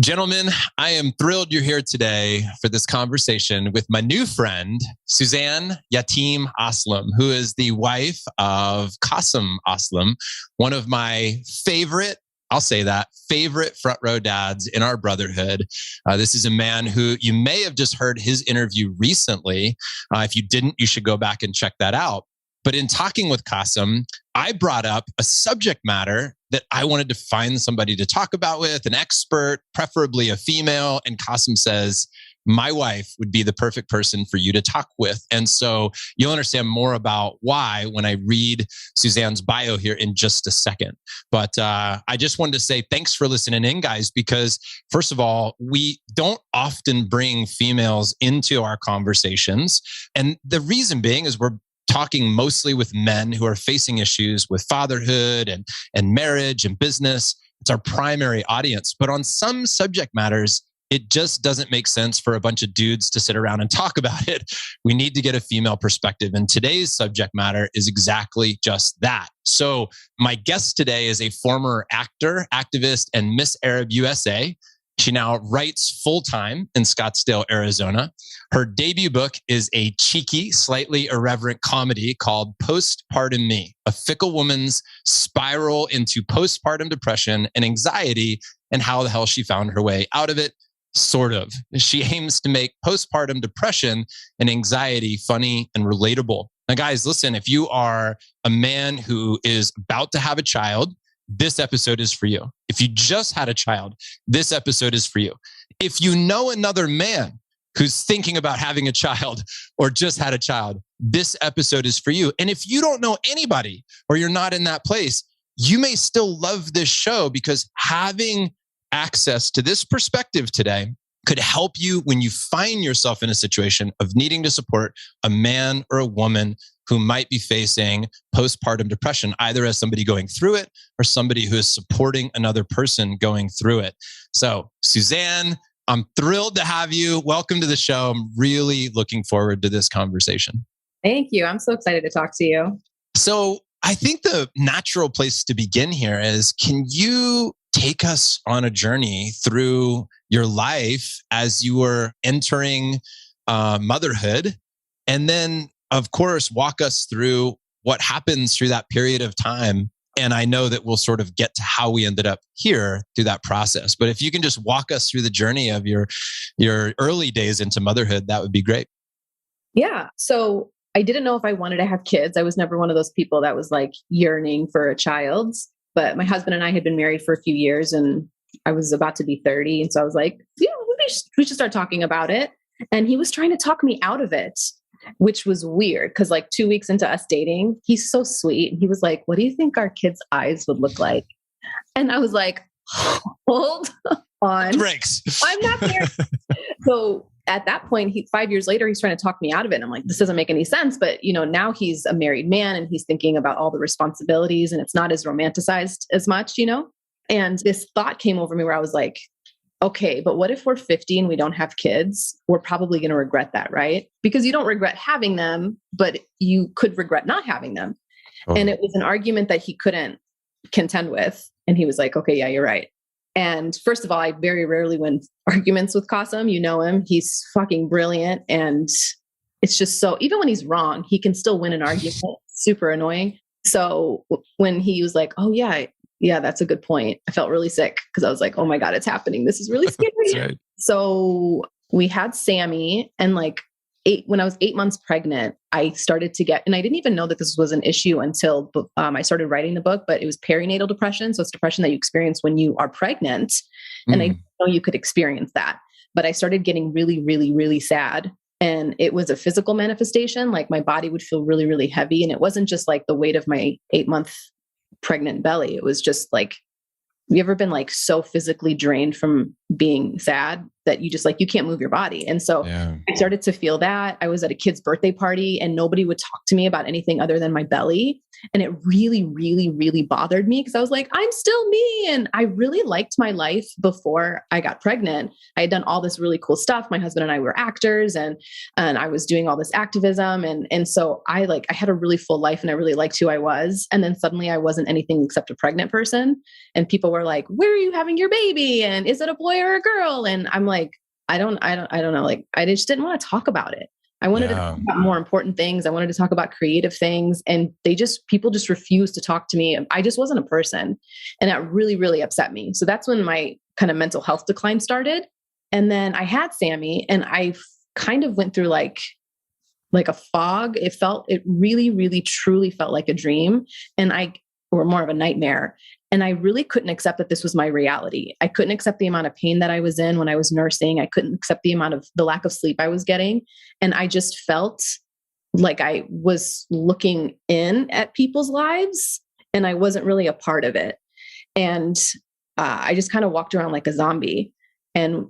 Gentlemen, I am thrilled you're here today for this conversation with my new friend, Suzanne Aslam, who is the wife of Qasim Aslam, one of my favorite front row dads in our brotherhood. This is a man who you may have just heard his interview recently. If you didn't, you should go back and check that out. But in talking with Qasim, I brought up a subject matter that I wanted to find somebody to talk about with, an expert, preferably a female. And Qasim says, my wife would be the perfect person for you to talk with. And so you'll understand more about why when I read Suzanne's bio here in just a second. But I just wanted to say thanks for listening in, guys, because first of all, we don't often bring females into our conversations. And the reason being is we're talking mostly with men who are facing issues with fatherhood and marriage and business. It's our primary audience. But on some subject matters, it just doesn't make sense for a bunch of dudes to sit around and talk about it. We need to get a female perspective. And today's subject matter is exactly just that. So my guest today is a former actor, activist, and Miss Arab USA. She now writes full-time in Scottsdale, Arizona. Her debut book is a cheeky, slightly irreverent comedy called Postpardon Me, a fickle woman's spiral into postpartum depression and anxiety and how the hell she found her way out of it, sort of. She aims to make postpartum depression and anxiety funny and relatable. Now, guys, listen, if you are a man who is about to have a child, this episode is for you. If you just had a child, this episode is for you. If you know another man who's thinking about having a child or just had a child, this episode is for you. And if you don't know anybody or you're not in that place, you may still love this show because having access to this perspective today could help you when you find yourself in a situation of needing to support a man or a woman who might be facing postpartum depression, either as somebody going through it or somebody who is supporting another person going through it. So, Suzanne, I'm thrilled to have you. Welcome to the show. I'm really looking forward to this conversation. Thank you. I'm so excited to talk to you. So, I think the natural place to begin here is, can you take us on a journey through your life as you were entering motherhood? And then, of course, walk us through what happens through that period of time. And I know that we'll sort of get to how we ended up here through that process. But if you can just walk us through the journey of your early days into motherhood, that would be great. Yeah. So I didn't know if I wanted to have kids. I was never one of those people that was like yearning for a child. But my husband and I had been married for a few years and I was about to be 30. And so I was like, yeah, we should start talking about it. And he was trying to talk me out of it, which was weird because like 2 weeks into us dating, he's so sweet. And he was like, what do you think our kids' eyes would look like? And I was like, hold on. Brakes. I'm not there. So at that point, 5 years later, he's trying to talk me out of it. And I'm like, this doesn't make any sense. But now he's a married man and he's thinking about all the responsibilities and it's not as romanticized as much, And this thought came over me where I was like, okay, but what if we're 50 and we don't have kids? We're probably going to regret that, right? Because you don't regret having them, but you could regret not having them. Oh. And it was an argument that he couldn't contend with. And he was like, okay, yeah, you're right. And first of all, I very rarely win arguments with Qasim. You know him. He's fucking brilliant. And it's just so, even when he's wrong, he can still win an argument. Super annoying. So when he was like, oh yeah, that's a good point, I felt really sick because I was like, oh my God, it's happening. This is really scary. Right. So we had Sammy and when I was 8 months pregnant, I started to get, and I didn't even know that this was an issue until I started writing the book, but it was perinatal depression. So it's depression that you experience when you are pregnant. And I didn't know you could experience that, but I started getting really, really, really sad. And it was a physical manifestation. Like my body would feel really, really heavy. And it wasn't just like the weight of my 8-month pregnant belly. It was just like, you ever been like so physically drained from being sad that you just like, you can't move your body. And so I started to feel that. I was at a kid's birthday party and nobody would talk to me about anything other than my belly. And it really, really, really bothered me because I was like, I'm still me. And I really liked my life before I got pregnant. I had done all this really cool stuff. My husband and I were actors and I was doing all this activism. And so I had a really full life and I really liked who I was. And then suddenly I wasn't anything except a pregnant person. And people were like, where are you having your baby? And is it a boy boy or a girl? And I'm like, I don't know. Like, I just didn't want to talk about it. I wanted to talk about more important things. I wanted to talk about creative things. And people just refused to talk to me. I just wasn't a person. And that really, really upset me. So that's when my kind of mental health decline started. And then I had Sammy, and I kind of went through like a fog. It really, really, truly felt like a dream. Or more of a nightmare. And I really couldn't accept that this was my reality. I couldn't accept the amount of pain that I was in when I was nursing. I couldn't accept the lack of sleep I was getting. And I just felt like I was looking in at people's lives and I wasn't really a part of it. And I just kind of walked around like a zombie. And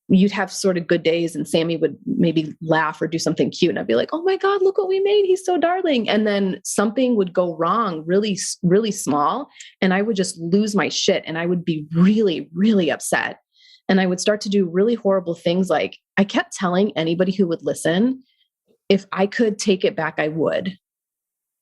you'd have sort of good days and Sammy would maybe laugh or do something cute. And I'd be like, oh my God, look what we made. He's so darling. And then something would go wrong, really, really small. And I would just lose my shit. And I would be really, really upset. And I would start to do really horrible things. Like I kept telling anybody who would listen, if I could take it back, I would.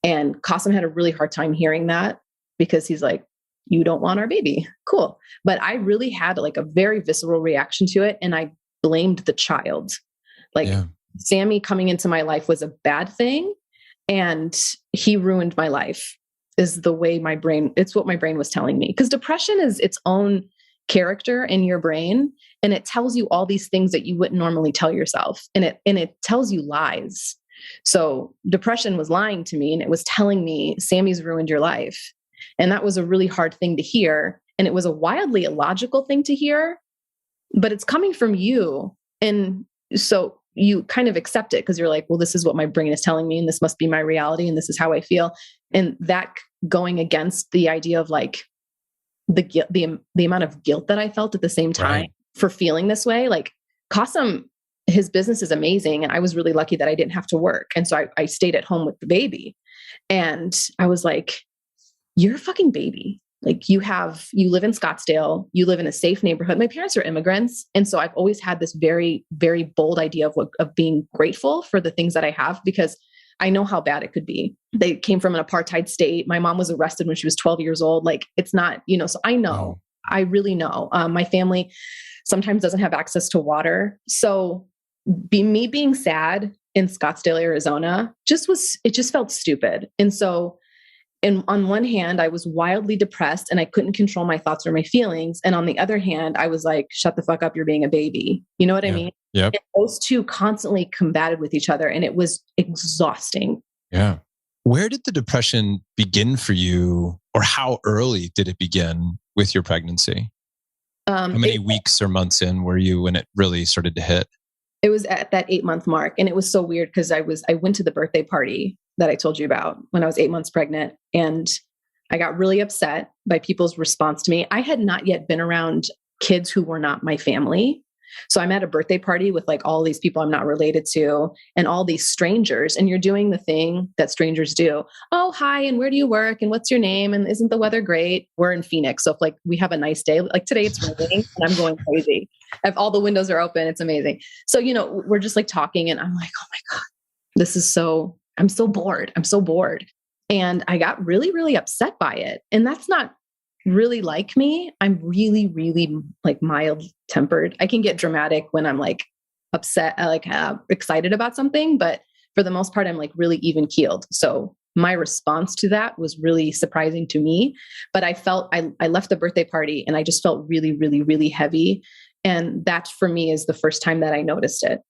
And Qasim had a really hard time hearing that because he's like, you don't want our baby. Cool. But I really had like a very visceral reaction to it. And I blamed the child. Like Sammy coming into my life was a bad thing. And he ruined my life is the way it's what my brain was telling me. Because depression is its own character in your brain. And it tells you all these things that you wouldn't normally tell yourself. And it tells you lies. So depression was lying to me and it was telling me Sammy's ruined your life. And that was a really hard thing to hear. And it was a wildly illogical thing to hear, but it's coming from you. And so you kind of accept it because you're like, well, this is what my brain is telling me and this must be my reality and this is how I feel. And that going against the idea of like the amount of guilt that I felt at the same time for feeling this way. Like Qasim, his business is amazing. And I was really lucky that I didn't have to work. And so I stayed at home with the baby. And I was like, you're a fucking baby. Like you live in Scottsdale, you live in a safe neighborhood. My parents are immigrants. And so I've always had this very, very bold idea of being grateful for the things that I have, because I know how bad it could be. They came from an apartheid state. My mom was arrested when she was 12 years old. Like it's not, so I know, I really know. My family sometimes doesn't have access to water. So me being sad in Scottsdale, Arizona, it just felt stupid. And so on one hand, I was wildly depressed and I couldn't control my thoughts or my feelings. And on the other hand, I was like, shut the fuck up, you're being a baby. You know what I mean? Yep. And those two constantly combated with each other and it was exhausting. Yeah. Where did the depression begin for you, or how early did it begin with your pregnancy? How many weeks or months in were you when it really started to hit? It was at that 8-month mark. And it was so weird because I went to the birthday party that I told you about when I was 8 months pregnant. And I got really upset by people's response to me. I had not yet been around kids who were not my family. So I'm at a birthday party with like all these people I'm not related to and all these strangers. And you're doing the thing that strangers do. Oh, hi. And where do you work? And what's your name? And isn't the weather great? We're in Phoenix. So if like we have a nice day, like today it's raining and I'm going crazy. If all the windows are open, it's amazing. So, we're just like talking and I'm like, oh my God, I'm so bored. I'm so bored. And I got really, really upset by it. And that's not really like me. I'm really, really like mild tempered. I can get dramatic when I'm like upset, excited about something, but for the most part, I'm like really even keeled. So my response to that was really surprising to me, but I felt, I left the birthday party and I just felt really, really, really heavy. And that for me is the first time that I noticed it.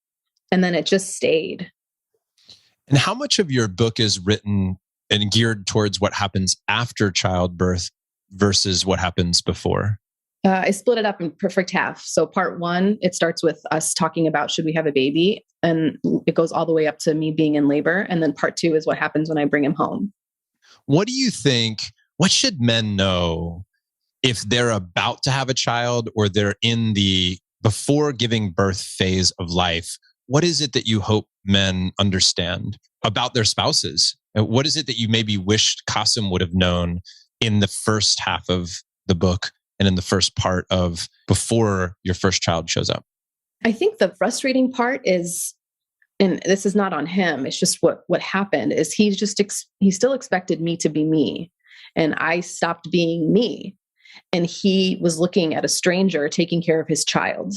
And then it just stayed. And how much of your book is written and geared towards what happens after childbirth versus what happens before? I split it up in perfect half. So part 1, it starts with us talking about should we have a baby? And it goes all the way up to me being in labor. And then part 2 is what happens when I bring him home. What do you think, what should men know if they're about to have a child or they're in the before giving birth phase of life? What is it that you hope men understand about their spouses? What is it that you maybe wished Qasim would have known in the first half of the book and in the first part of before your first child shows up? I think the frustrating part is, and this is not on him, it's just what happened is he still expected me to be me. And I stopped being me. and he was looking at a stranger taking care of his child.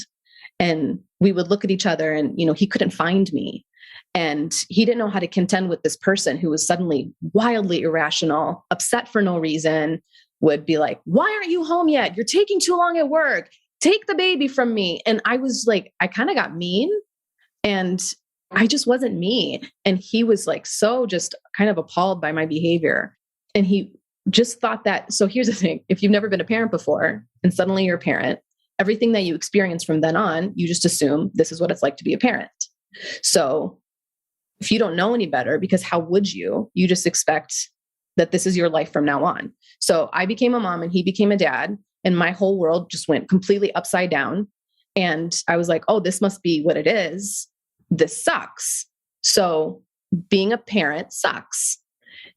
And we would look at each other and, he couldn't find me. And he didn't know how to contend with this person who was suddenly wildly irrational, upset for no reason, would be like, why aren't you home yet? You're taking too long at work. Take the baby from me. And I was like, I kind of got mean, and I just wasn't me. And he was like, so just kind of appalled by my behavior. And he just thought that, so here's the thing, if you've never been a parent before and suddenly you're a parent, everything that you experience from then on, you just assume this is what it's like to be a parent. So if you don't know any better, because how would you? You just expect that this is your life from now on. So I became a mom and he became a dad, and my whole world just went completely upside down. And I was like, oh, this must be what it is. This sucks. So being a parent sucks.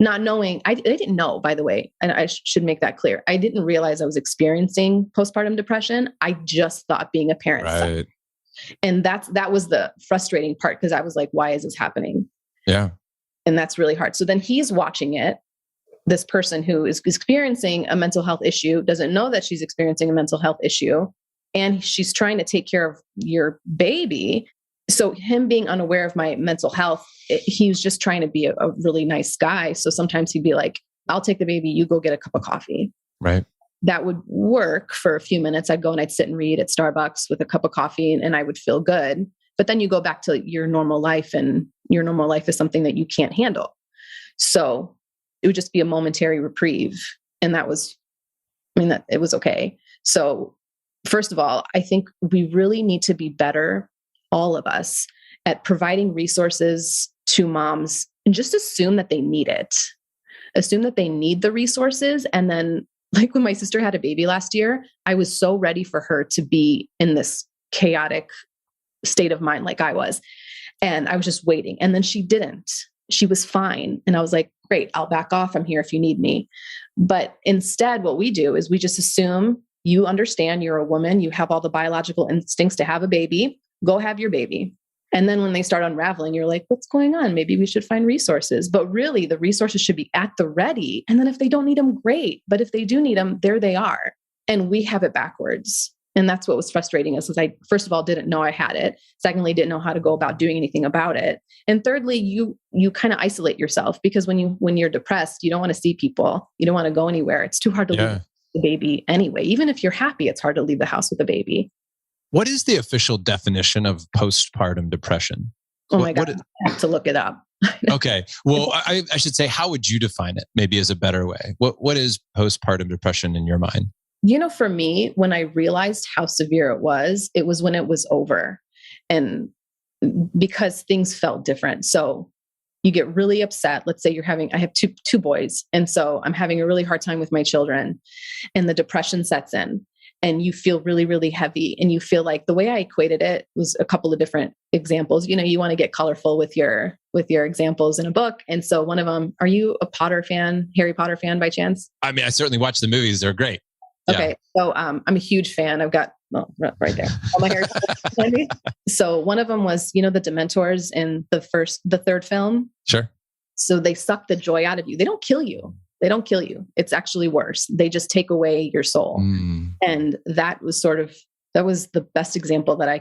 Not knowing, I didn't know, by the way, and I should make that clear. I didn't realize I was experiencing postpartum depression. I just thought being a parent sucked. And that was the frustrating part, because I was like, why is this happening? Yeah. And that's really hard. So then he's watching it. This person who is experiencing a mental health issue doesn't know that she's experiencing a mental health issue, and she's trying to take care of your baby. So him being unaware of my mental health, he was just trying to be a really nice guy. So sometimes he'd be like, I'll take the baby, you go get a cup of coffee. Right. That would work for a few minutes. I'd go and I'd sit and read at Starbucks with a cup of coffee, and I would feel good. But then you go back to your normal life, and your normal life is something that you can't handle. So it would just be a momentary reprieve. And that it was okay. So first of all, I think we really need to be better, all of us, at providing resources to moms, and just assume that they need it. Assume that they need the resources. And then, like when my sister had a baby last year, I was so ready for her to be in this chaotic state of mind like I was. And I was just waiting. And then she didn't. She was fine. And I was like, great, I'll back off. I'm here if you need me. But instead, what we do is we just assume you understand, you're a woman, you have all the biological instincts to have a baby, go have your baby. And then when they start unraveling, you're like, what's going on? Maybe we should find resources. But really, the resources should be at the ready. And then if they don't need them, great. But if they do need them, there they are. And we have it backwards. And that's what was frustrating us, is I, first of all, didn't know I had it. Secondly, didn't know how to go about doing anything about it. And thirdly, you kind of isolate yourself, because when you're depressed, you don't want to see people. You don't want to go anywhere. It's too hard to leave the baby anyway. Even if you're happy, it's hard to leave the house with a baby. What is the official definition of postpartum depression? Oh my God, I have to look it up. Okay. Well, I should say, how would you define it? Maybe as a better way. What is postpartum depression in your mind? For me, when I realized how severe it was when it was over, and because things felt different. So you get really upset. Let's say I have two boys. And so I'm having a really hard time with my children, and the depression sets in, and you feel really, really heavy. And you feel like, the way I equated it was a couple of different examples. You want to get colorful with your examples in a book. And so one of them, are you a Harry Potter fan by chance? I mean, I certainly watch the movies. They're great. Okay. So I'm a huge fan. I've got right there all my Harry Potter. So one of them was, the Dementors in the third film. Sure. So they suck the joy out of you. They don't kill you. It's actually worse. They just take away your soul. And that was the best example that I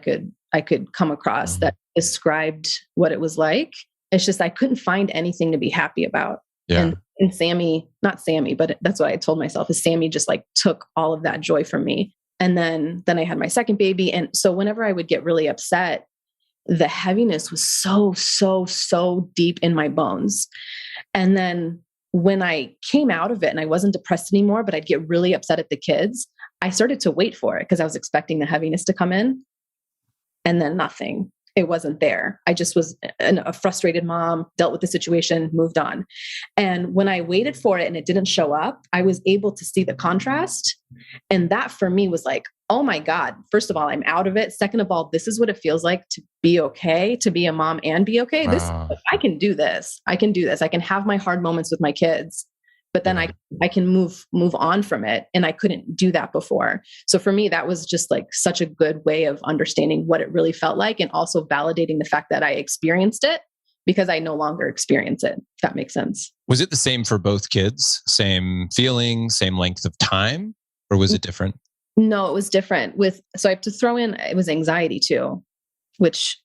could come across that described what it was like. It's just, I couldn't find anything to be happy about. Yeah. And Sammy, not Sammy, but that's what I told myself, is Sammy just like took all of that joy from me. And then I had my second baby. And so whenever I would get really upset, the heaviness was so, so, so deep in my bones. And then when I came out of it and I wasn't depressed anymore, but I'd get really upset at the kids, I started to wait for it, because I was expecting the heaviness to come in, and then nothing. It wasn't there. I just was a frustrated mom, dealt with the situation, moved on. And when I waited for it and it didn't show up, I was able to see the contrast. And that for me was like, oh my God, first of all, I'm out of it. Second of all, this is what it feels like to be okay, to be a mom and be okay. I can do this. I can have my hard moments with my kids, but then I can move on from it. And I couldn't do that before. So for me, that was just like such a good way of understanding what it really felt like, and also validating the fact that I experienced it, because I no longer experience it. If that makes sense. Was it the same for both kids? Same feeling, same length of time? or was it different? No, it was different so I have to throw in, it was anxiety too, which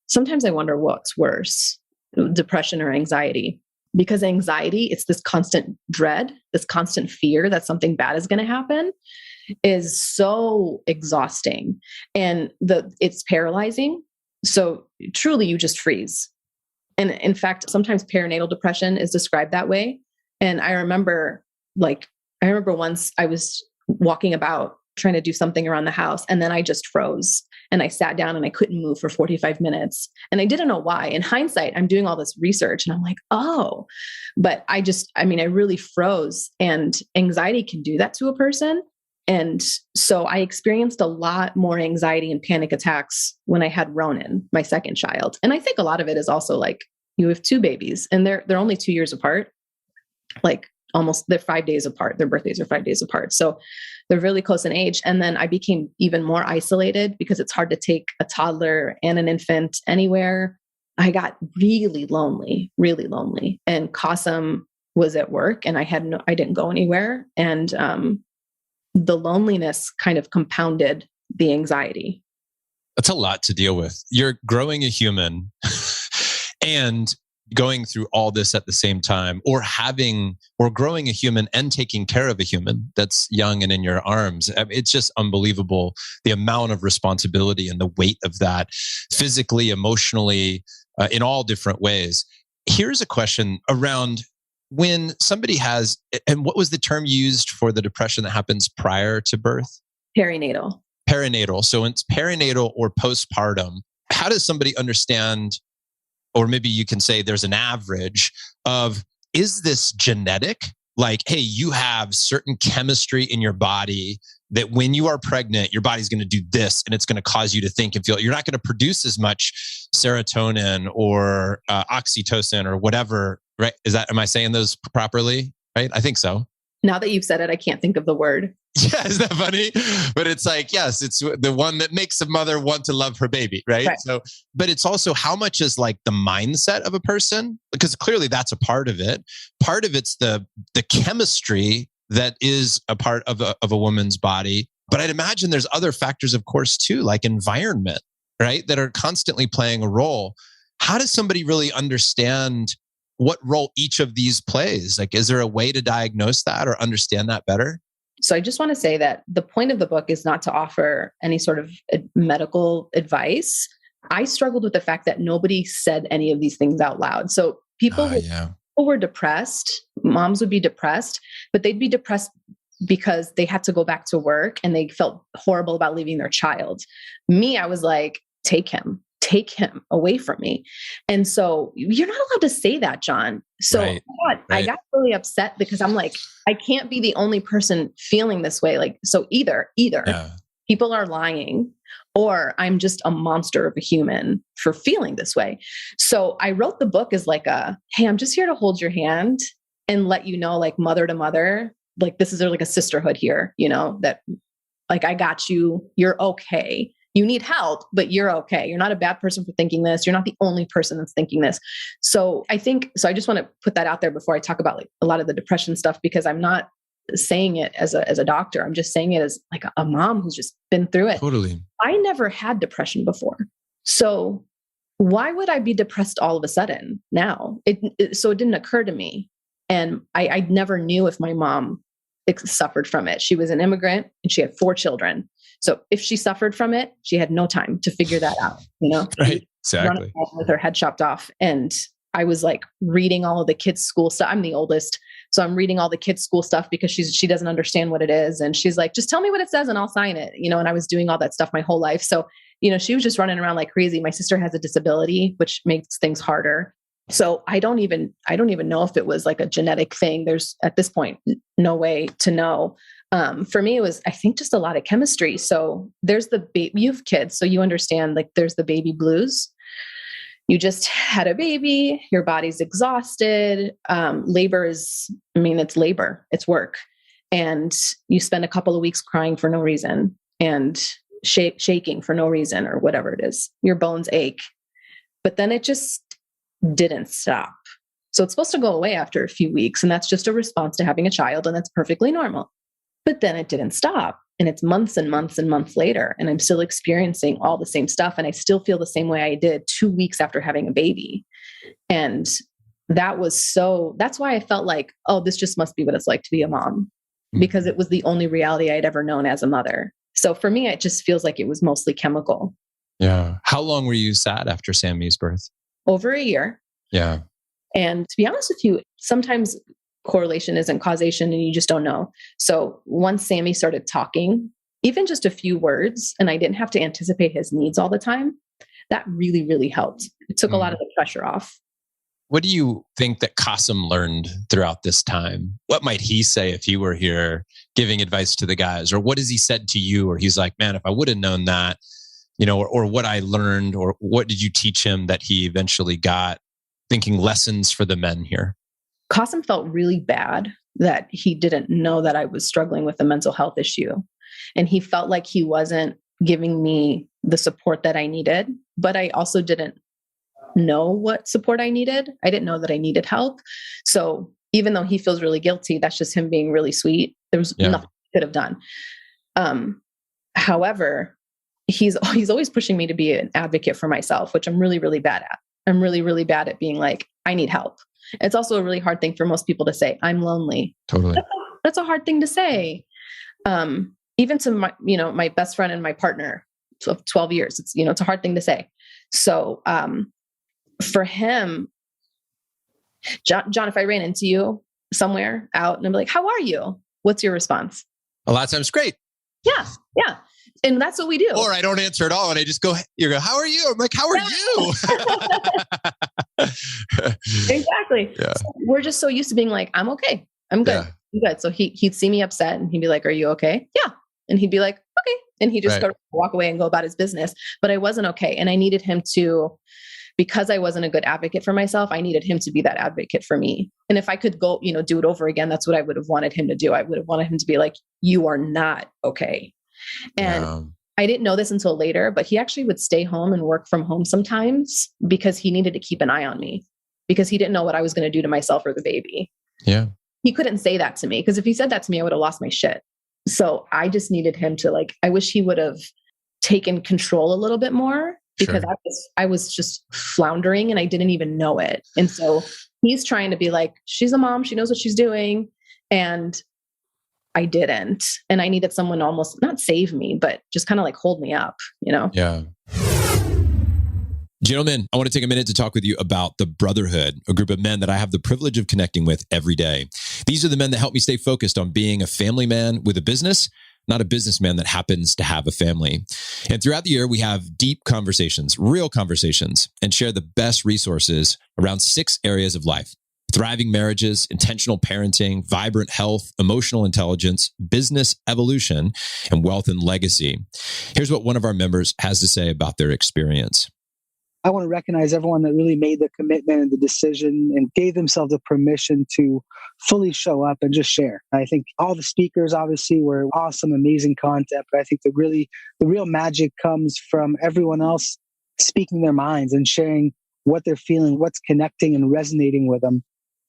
sometimes I wonder what's worse, depression or anxiety. Because anxiety, it's this constant dread, this constant fear that something bad is going to happen, is so exhausting, and it's paralyzing. So truly you just freeze. And in fact, sometimes perinatal depression is described that way. And I remember once I was walking about trying to do something around the house, and then I just froze and I sat down and I couldn't move for 45 minutes. And I didn't know why. In hindsight, I'm doing all this research and I'm like, oh, but I really froze, and anxiety can do that to a person. And so I experienced a lot more anxiety and panic attacks when I had Ronan, my second child. And I think a lot of it is also like, you have two babies and they're only 2 years apart, like almost, they're 5 days apart. Their birthdays are 5 days apart. So they're really close in age. And then I became even more isolated because it's hard to take a toddler and an infant anywhere. I got really lonely. And Qasim was at work and I didn't go anywhere. And the loneliness kind of compounded the anxiety. That's a lot to deal with. You're growing a human and going through all this at the same time, or growing a human and taking care of a human that's young and in your arms. I mean, it's just unbelievable, the amount of responsibility and the weight of that, physically, emotionally, in all different ways. Here's a question around when somebody has, and what was the term used for the depression that happens prior to birth? Perinatal. So it's perinatal or postpartum. How does somebody understand, or maybe you can say there's an average of, is this genetic? Like, hey, you have certain chemistry in your body that when you are pregnant, your body's going to do this and it's going to cause you to think and feel. You're not going to produce as much serotonin or oxytocin or whatever, right? Am I saying those properly? Right? I think so. Now that you've said it, I can't think of the word. Yeah, isn't that funny? But it's like, yes, it's the one that makes a mother want to love her baby, right? So, but it's also how much is like the mindset of a person, because clearly that's a part of it. Part of it's the chemistry that is a part of a woman's body. But I'd imagine there's other factors, of course, too, like environment, right? That are constantly playing a role. How does somebody really understand what role each of these plays? Like, is there a way to diagnose that or understand that better? So I just want to say that the point of the book is not to offer any sort of medical advice. I struggled with the fact that nobody said any of these things out loud. So people were depressed, moms would be depressed, but they'd be depressed because they had to go back to work and they felt horrible about leaving their child. Me, I was like, take him away from me. And so you're not allowed to say that, John. So I got really upset because I'm like, I can't be the only person feeling this way. Like, so either people are lying or I'm just a monster of a human for feeling this way. So I wrote the book as like hey, I'm just here to hold your hand and let you know, like mother to mother, like this is like a sisterhood here, that like, I got you, you're okay. You need help, but you're okay. You're not a bad person for thinking this. You're not the only person that's thinking this. So I just want to put that out there before I talk about like a lot of the depression stuff, because I'm not saying it as a doctor. I'm just saying it as like a mom who's just been through it. Totally. I never had depression before. So why would I be depressed all of a sudden now? So it didn't occur to me. And I never knew if my mom suffered from it. She was an immigrant and she had 4 children. So if she suffered from it, she had no time to figure that out, Right. Exactly. With her head chopped off. And I was like reading all of the kids' school stuff. I'm the oldest. So I'm reading all the kids' school stuff because she doesn't understand what it is. And she's like, just tell me what it says and I'll sign it, and I was doing all that stuff my whole life. So, she was just running around like crazy. My sister has a disability, which makes things harder. So I don't even know if it was like a genetic thing. There's at this point, no way to know. For me, it was, I think, just a lot of chemistry. So there's you have kids, so you understand, like there's the baby blues. You just had a baby, your body's exhausted. Labor it's labor, it's work. And you spend a couple of weeks crying for no reason and shaking for no reason or whatever it is. Your bones ache, but then it just didn't stop. So it's supposed to go away after a few weeks. And that's just a response to having a child. And that's perfectly normal. But then it didn't stop. And it's months and months and months later. And I'm still experiencing all the same stuff. And I still feel the same way I did 2 weeks after having a baby. And that's why I felt like, oh, this just must be what it's like to be a mom, because it was the only reality I'd ever known as a mother. So for me, it just feels like it was mostly chemical. Yeah. How long were you sad after Sammy's birth? Over a year. Yeah. And to be honest with you, sometimes correlation isn't causation and you just don't know. So once Sammy started talking, even just a few words, and I didn't have to anticipate his needs all the time, that really, really helped. It took a lot of the pressure off. What do you think that Qasim learned throughout this time? What might he say if he were here giving advice to the guys? Or what has he said to you? Or he's like, man, if I would have known that, or what I learned, or what did you teach him that he eventually got, thinking lessons for the men here? Qasim felt really bad that he didn't know that I was struggling with a mental health issue. And he felt like he wasn't giving me the support that I needed, but I also didn't know what support I needed. I didn't know that I needed help. So even though he feels really guilty, that's just him being really sweet. There was nothing he could have done. However, he's always pushing me to be an advocate for myself, which I'm really, really bad at. I'm really, really bad at being like, I need help. It's also a really hard thing for most people to say, I'm lonely. Totally. That's a hard thing to say. Even to my best friend and my partner of 12 years, it's a hard thing to say. So, for him, John, if I ran into you somewhere out and I'm like, how are you? What's your response? A lot of times, great. Yeah. Yeah. And that's what we do. Or I don't answer at all. And I just go, how are you? I'm like, how are you? Exactly. Yeah. So we're just so used to being like, I'm okay. I'm good. Yeah. I'm good. So he'd see me upset and he'd be like, are you okay? Yeah. And he'd be like, okay. And he'd just walk away and go about his business. But I wasn't okay. And I needed him to, because I wasn't a good advocate for myself, I needed him to be that advocate for me. And if I could go, do it over again, that's what I would have wanted him to do. I would have wanted him to be like, you are not okay. And I didn't know this until later, but he actually would stay home and work from home sometimes because he needed to keep an eye on me because he didn't know what I was going to do to myself or the baby. Yeah. He couldn't say that to me because if he said that to me, I would have lost my shit. So I just needed him to I wish he would have taken control a little bit more because I was just floundering and I didn't even know it. And so he's trying to be like, she's a mom, she knows what she's doing. And I didn't. And I needed someone almost not save me, but just kind of hold me up, Yeah. Gentlemen, I want to take a minute to talk with you about the Brotherhood, a group of men that I have the privilege of connecting with every day. These are the men that help me stay focused on being a family man with a business, not a businessman that happens to have a family. And throughout the year, we have deep conversations, real conversations, and share the best resources around 6 areas of life: thriving marriages, intentional parenting, vibrant health, emotional intelligence, business evolution, and wealth and legacy. Here's what one of our members has to say about their experience. I want to recognize everyone that really made the commitment and the decision and gave themselves the permission to fully show up and just share. I think all the speakers obviously were awesome, amazing content, but I think the real magic comes from everyone else speaking their minds and sharing what they're feeling, what's connecting and resonating with them.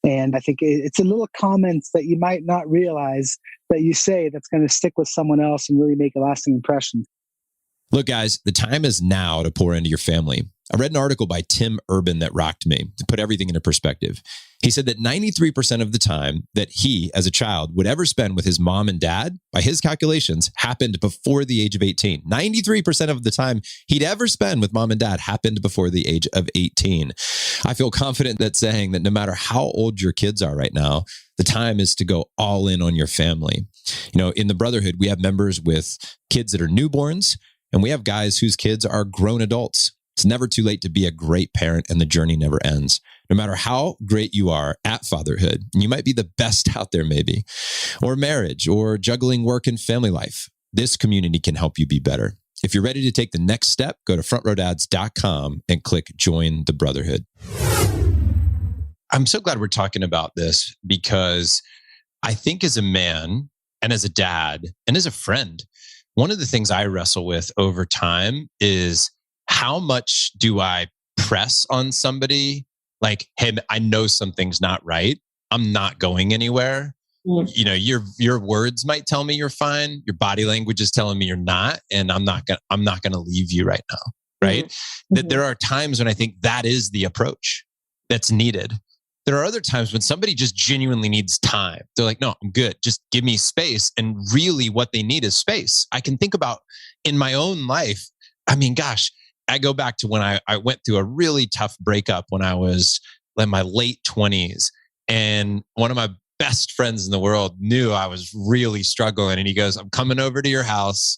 And I think it's in little comments that you might not realize that you say that's going to stick with someone else and really make a lasting impression. Look, guys, the time is now to pour into your family. I read an article by Tim Urban that rocked me to put everything into perspective. He said that 93% of the time that he, as a child, would ever spend with his mom and dad, by his calculations, happened before the age of 18. 93% of the time he'd ever spend with mom and dad happened before the age of 18. I feel confident that saying that no matter how old your kids are right now, the time is to go all in on your family. In the Brotherhood, we have members with kids that are newborns, and we have guys whose kids are grown adults. It's never too late to be a great parent, and the journey never ends. No matter how great you are at fatherhood, and you might be the best out there maybe, or marriage, or juggling work and family life, this community can help you be better. If you're ready to take the next step, go to frontrowdads.com and click Join the Brotherhood. I'm so glad we're talking about this because I think as a man and as a dad and as a friend, one of the things I wrestle with over time is how much do I press on somebody like, hey, I know something's not right. I'm not going anywhere. your words might tell me you're fine. Your body language is telling me you're not. And I'm not going to leave you right now. Right. Mm-hmm. That there are times when I think that is the approach that's needed. There are other times when somebody just genuinely needs time. They're like, no, I'm good. Just give me space. And really what they need is space. I can think about in my own life. I mean, gosh, I go back to when I went through a really tough breakup when I was in my late 20s. And one of my best friends in the world knew I was really struggling. And he goes, I'm coming over to your house.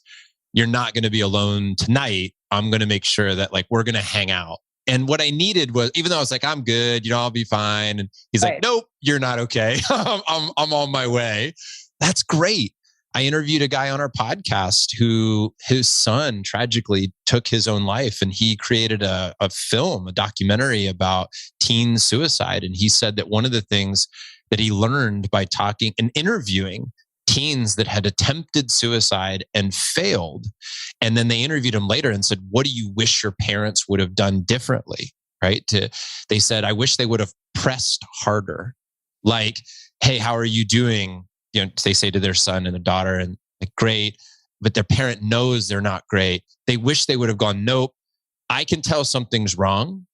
You're not going to be alone tonight. I'm going to make sure that we're going to hang out. And what I needed was, even though I was like, I'm good, I'll be fine. And he's like, nope, you're not okay. I'm on my way. That's great. I interviewed a guy on our podcast who his son tragically took his own life, and he created a film, a documentary about teen suicide. And he said that one of the things that he learned by talking and interviewing teens that had attempted suicide and failed. And then they interviewed him later and said, what do you wish your parents would have done differently? Right? They said, I wish they would have pressed harder. Like, hey, how are you doing? They say to their son and their daughter, and great, but their parent knows they're not great. They wish they would have gone, nope, I can tell something's wrong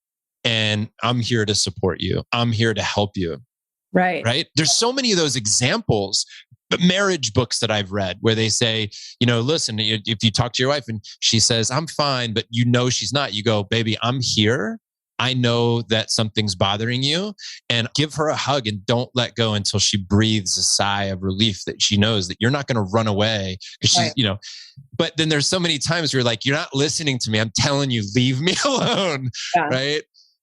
and I'm here to support you. I'm here to help you. Right. Right. There's so many of those examples. But marriage books that I've read where they say, listen, if you talk to your wife and she says, I'm fine, but she's not, you go, baby, I'm here. I know that something's bothering you, and give her a hug and don't let go until she breathes a sigh of relief that she knows that you're not going to run away because she's, but then there's so many times where you're like, you're not listening to me. I'm telling you, leave me alone. Yeah. Right.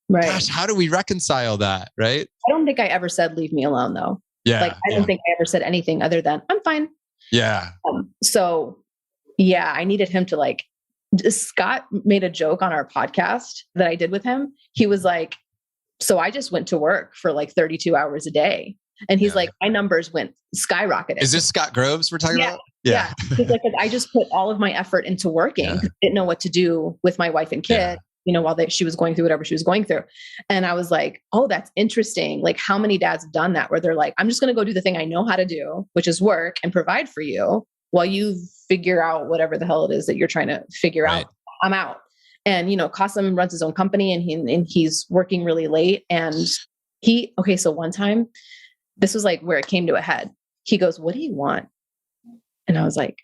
Right. Gosh, how do we reconcile that? Right. I don't think I ever said, leave me alone though. Yeah. I don't think I ever said anything other than I'm fine. Yeah. So I needed him to Scott made a joke on our podcast that I did with him. He was like, so I just went to work for 32 hours a day. And he's like, my numbers went skyrocketed. Is this Scott Groves we're talking about? Yeah. He's like, I just put all of my effort into working. Yeah. Didn't know what to do with my wife and kid. While she was going through whatever she was going through. And I was like, oh, that's interesting. How many dads have done that where they're like, I'm just going to go do the thing I know how to do, which is work and provide for you while you figure out whatever the hell it is that you're trying to figure out. I'm out. And, Qasim runs his own company and he's working really late. And so one time, this was where it came to a head. He goes, what do you want? And I was like,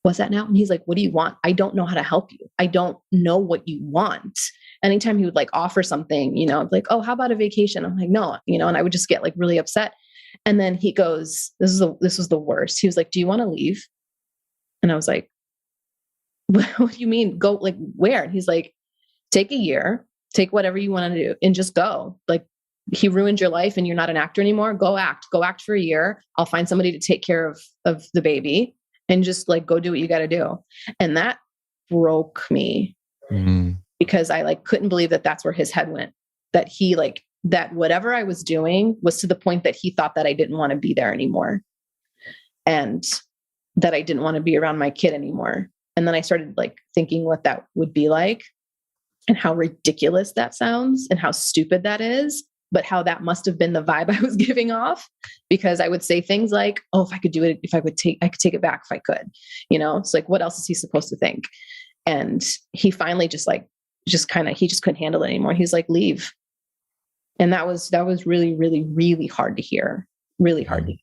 what's that now? And he's like, what do you want? I don't know how to help you. I don't know what you want. Anytime he would offer something, oh, how about a vacation? I'm like, no, and I would just get really upset. And then he goes, this was the worst. He was like, do you want to leave? And I was like, what do you mean? Go where? And he's like, take a year, take whatever you want to do and just go. He ruined your life and you're not an actor anymore. Go act for a year. I'll find somebody to take care of the baby. And just go do what you got to do. And that broke me because I couldn't believe that that's where his head went, that he that whatever I was doing was to the point that he thought that I didn't want to be there anymore and that I didn't want to be around my kid anymore. And then I started thinking what that would be like and how ridiculous that sounds and how stupid that is. But how that must have been the vibe I was giving off, because I would say things like, oh, if I could do it, I could take it back if I could, it's what else is he supposed to think? And he finally he just couldn't handle it anymore. He's like, leave. And that was really, really, really hard to hear, really hard to hear.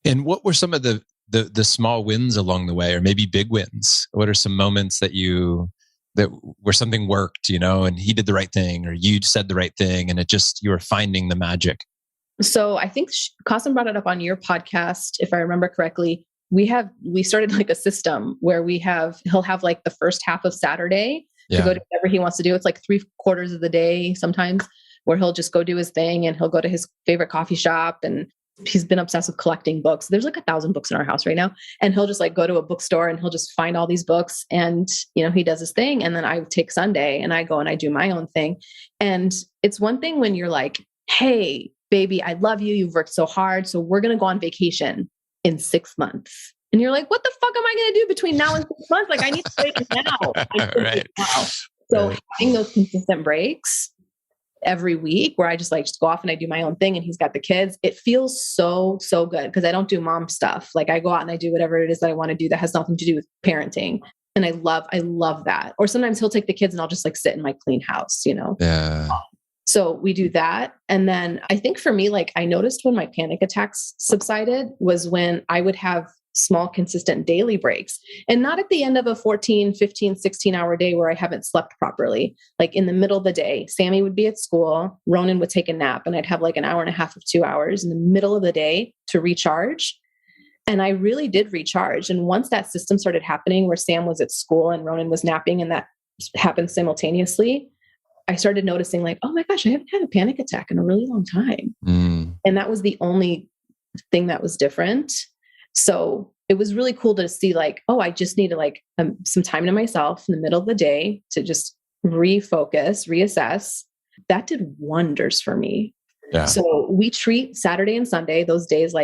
And what were some of the small wins along the way, or maybe big wins? What are some moments that where something worked, and he did the right thing, or you said the right thing, and you were finding the magic? So I think Qasim brought it up on your podcast, if I remember correctly. We started a system where he'll have the first half of Saturday to go do whatever he wants to do. It's 3/4 of the day sometimes where he'll just go do his thing and he'll go to his favorite coffee shop, and he's been obsessed with collecting books. There's 1,000 books in our house right now. And he'll just go to a bookstore and he'll just find all these books and, he does his thing. And then I take Sunday and I go and I do my own thing. And it's one thing when you're like, hey, baby, I love you. You've worked so hard. So we're going to go on vacation in 6 months. And you're like, what the fuck am I going to do between now and 6 months? I need to break now. Right. Now. So having those consistent breaks every week where I just go off and I do my own thing and he's got the kids. It feels so, so good because I don't do mom stuff. Like I go out and I do whatever it is that I want to do that has nothing to do with parenting. And I love that. Or sometimes he'll take the kids and I'll just sit in my clean house, Yeah. So we do that. And then I think for me, I noticed when my panic attacks subsided was when I would have small, consistent daily breaks, and not at the end of a 14, 15, 16-hour day where I haven't slept properly. Like in the middle of the day, Sammy would be at school, Ronan would take a nap, and I'd have an hour and a half of 2 hours in the middle of the day to recharge. And I really did recharge. And once that system started happening where Sam was at school and Ronan was napping and that happened simultaneously, I started noticing oh my gosh, I haven't had a panic attack in a really long time. And that was the only thing that was different. So it was really cool to see I just needed some time to myself in the middle of the day to just refocus, reassess. That did wonders for me. Yeah. So we treat Saturday and Sunday, those days,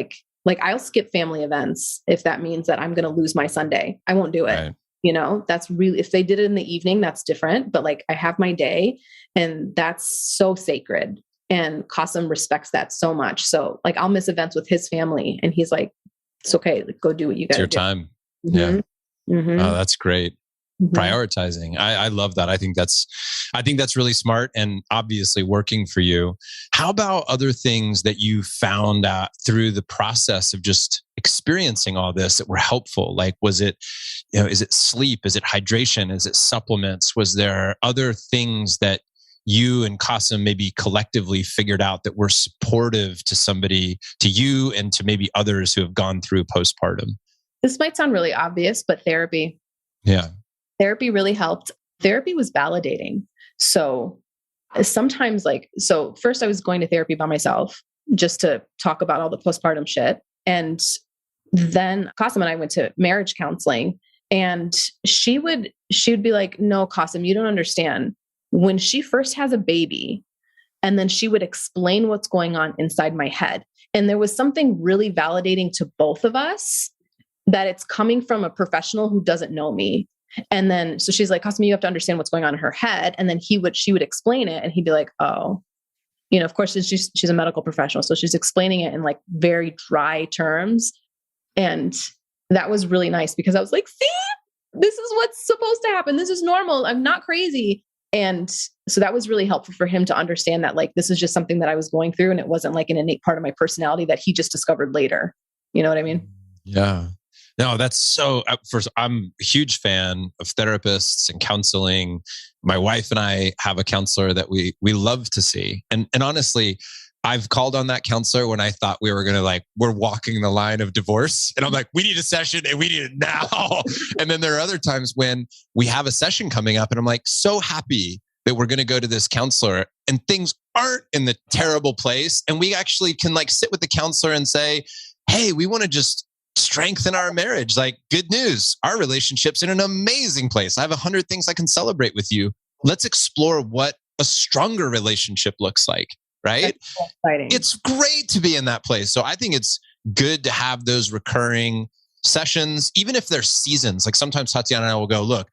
I'll skip family events if that means that I'm going to lose my Sunday. I won't do it. Right. That's really, if they did it in the evening, that's different. But I have my day and that's so sacred. And Qasim respects that so much. So I'll miss events with his family and he's it's okay. Go do what you got to do. It's your time. Mm-hmm. Yeah. Mm-hmm. Oh, that's great. Mm-hmm. Prioritizing. I love that. I think that's really smart and obviously working for you. How about other things that you found out through the process of just experiencing all this that were helpful? Was it, is it sleep? Is it hydration? Is it supplements? Was there other things that you and Qasim maybe collectively figured out that were supportive to you and to maybe others who have gone through postpartum? This might sound really obvious, but therapy. Yeah. Therapy really helped. Therapy was validating. So sometimes first I was going to therapy by myself just to talk about all the postpartum shit. And then Qasim and I went to marriage counseling and she would be like, no, Qasim, you don't understand. When she first has a baby, and then she would explain what's going on inside my head. And there was something really validating to both of us that it's coming from a professional who doesn't know me. And then, so she's like, Qasim, you have to understand what's going on in her head. And then she would explain it and he'd be like, oh, of course she's a medical professional. So she's explaining it in very dry terms. And that was really nice because I was like, see, this is what's supposed to happen. This is normal. I'm not crazy. And so that was really helpful for him to understand that this is just something that I was going through and it wasn't an innate part of my personality that he just discovered later. You know what I mean? Yeah. No, that's so, first, I'm a huge fan of therapists and counseling. My wife and I have a counselor that we love to see. And honestly, I've called on that counselor when I thought we were going to we're walking the line of divorce. And I'm like, we need a session and we need it now. And then there are other times when we have a session coming up and I'm so happy that we're going to go to this counselor and things aren't in the terrible place. And we actually can sit with the counselor and say, hey, we want to just strengthen our marriage. Good news. Our relationship's in an amazing place. I have 100 things I can celebrate with you. Let's explore what a stronger relationship looks like. Right? It's great to be in that place. So I think it's good to have those recurring sessions, even if they're seasons. Sometimes Tatiana and I will go, look,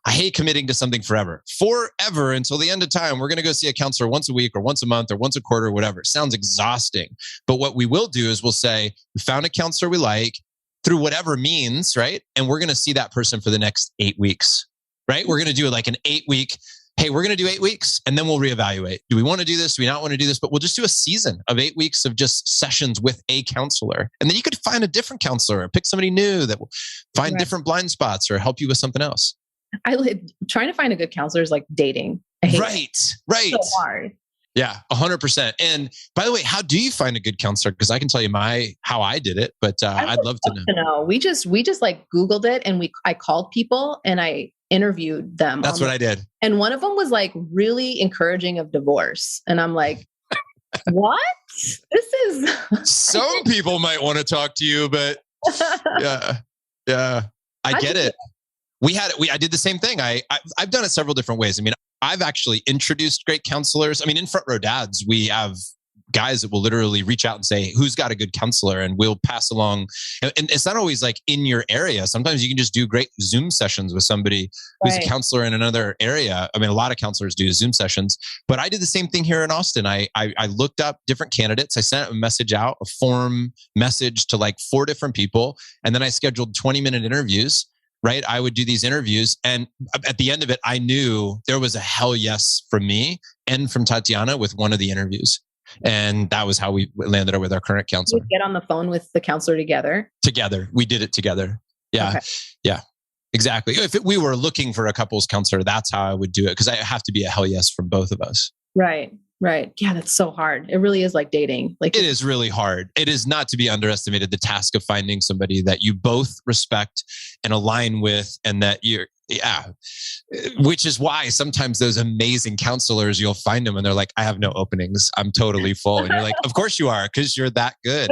I hate committing to something forever until the end of time. We're going to go see a counselor once a week or once a month or once a quarter or whatever. It sounds exhausting. But what we will do is we'll say, we found a counselor we like through whatever means, right? And we're going to see that person for the next 8 weeks, right? We're going to do an 8-week, hey, we're going to do 8 weeks and then we'll reevaluate. Do we want to do this? Do we not want to do this? But we'll just do a season of 8 weeks of just sessions with a counselor. And then you could find a different counselor or pick somebody new that will find different blind spots or help you with something else. Trying to find a good counselor is like dating. I hate Right. It's so hard. Yeah, 100%. And by the way, how do you find a good counselor? Because I can tell you how I did it, but I'd love to know. We just Googled it and I called people and I interviewed them. That's what I did. And one of them was really encouraging of divorce. And I'm like, what? This is... Some people might want to talk to you, but yeah, I get it. I did the same thing. I've done it several different ways. I mean, I've actually introduced great counselors. I mean, in Front Row Dads, we have guys that will literally reach out and say, who's got a good counselor? And we'll pass along. And it's not always like in your area. Sometimes you can just do great Zoom sessions with somebody who's a counselor in another area. I mean, a lot of counselors do Zoom sessions, but I did the same thing here in Austin. I looked up different candidates. I sent a message out, a form message to like 4 different people. And then I scheduled 20-minute interviews. Right. I would do these interviews. And at the end of it, I knew there was a hell yes from me and from Tatiana with one of the interviews. And that was how we landed with our current counselor. You get on the phone with the counselor together? Together. We did it together. Yeah. Okay. Yeah, exactly. If we were looking for a couples counselor, that's how I would do it. Because I have to be a hell yes from both of us. Right. Right. Yeah, that's so hard. It really is like dating. Like it is really hard. It is not to be underestimated, the task of finding somebody that you both respect and align with, and that which is why sometimes those amazing counselors, you'll find them and they're like, I have no openings. I'm totally full. And you're like, of course you are, because you're that good.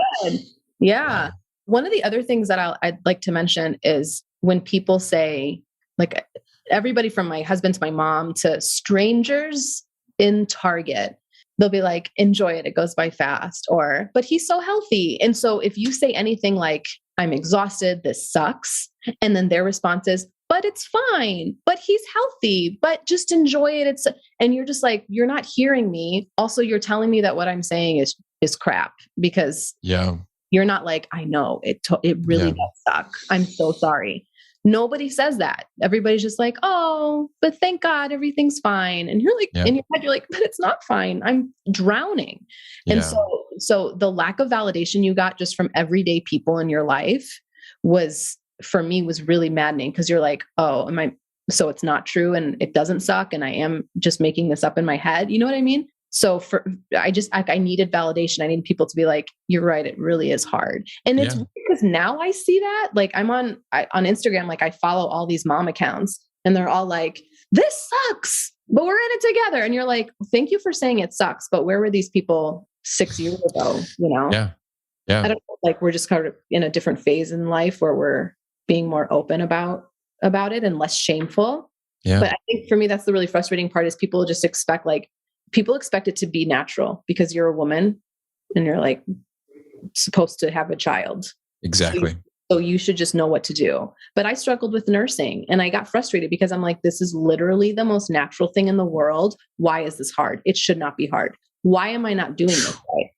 Yeah. One of the other things that I'd like to mention is when people say, like, everybody from my husband to my mom to strangers in Target, they'll be like, enjoy it. It goes by fast. Or, but he's so healthy. And so if you say anything like, I'm exhausted, this sucks. And then their response is, but it's fine, but he's healthy, but just enjoy it. And you're just like, you're not hearing me. Also, you're telling me that what I'm saying is crap, because you're not like, I know it really does suck. I'm so sorry. Nobody says that. Everybody's just like, oh, but thank God everything's fine. And you're like, in your head, you're like, but it's not fine. I'm drowning. And so the lack of validation you got just from everyday people in your life was really maddening, because you're like, oh, so it's not true and it doesn't suck. And I am just making this up in my head. You know what I mean? So I needed validation. I needed people to be like, you're right. It really is hard. And it's because now I see that, like, I'm on Instagram, like I follow all these mom accounts and they're all like, this sucks, but we're in it together. And you're like, thank you for saying it sucks, but where were these people 6 years ago? You know? Yeah. Yeah. I don't know, like we're just kind of in a different phase in life where we're being more open about it and less shameful. Yeah. But I think for me, that's the really frustrating part, is people just expect it to be natural because you're a woman and you're like supposed to have a child. Exactly. So you should just know what to do. But I struggled with nursing and I got frustrated because I'm like, this is literally the most natural thing in the world. Why is this hard? It should not be hard. Why am I not doing this right?